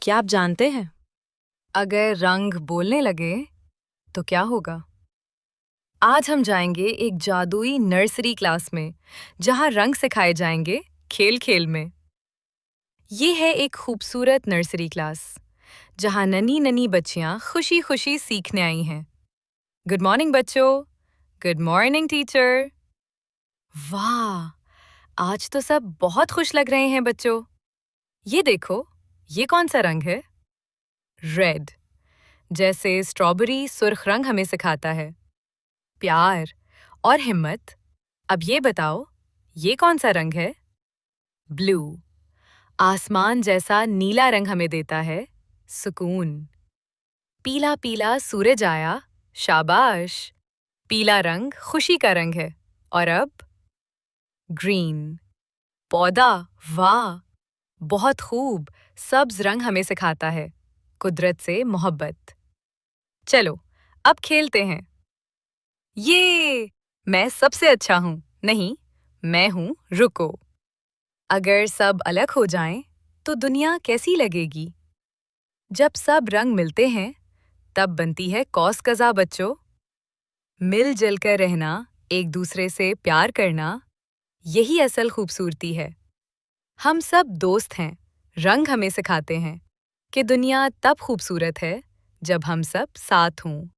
क्या आप जानते हैं? अगर रंग बोलने लगे तो क्या होगा? आज हम जाएंगे एक जादुई नर्सरी क्लास में, जहां रंग सिखाए जाएंगे खेल-खेल में। ये है एक खूबसूरत नर्सरी क्लास, जहां नन्ही-नन्ही बच्चियां खुशी-खुशी सीखने आई हैं। गुड मॉर्निंग बच्चों। Good morning teacher. वाह! आज तो सब बहुत खुश लग रहे हैं बच्चों। ये देखो, ये कौन सा रंग है? रेड। जैसे स्ट्रॉबेरी सुर्ख रंग हमें सिखाता है प्यार और हिम्मत। अब ये बताओ, ये कौन सा रंग है? ब्लू। आसमान जैसा नीला रंग हमें देता है सुकून। पीला पीला सूरज आया, शाबाश। पीला रंग खुशी का रंग है। और अब ग्रीन। पौधा। वाह, बहुत खूब। सब्ज रंग हमें सिखाता है कुदरत से मोहब्बत। चलो, अब खेलते हैं। ये मैं सबसे अच्छा हूँ। नहीं, मैं हूँ रुको। अगर सब अलग हो जाएं, तो दुनिया कैसी लगेगी? जब सब रंग मिलते हैं, तब बनती है कौस कज़ा बच्चों। मिलजुल कर रहना, एक दूसरे से प्यार करना, यही असल खूबसूरती है। हम सब दोस्त हैं। रंग हमें सिखाते हैं कि दुनिया तब खूबसूरत है जब हम सब साथ हों।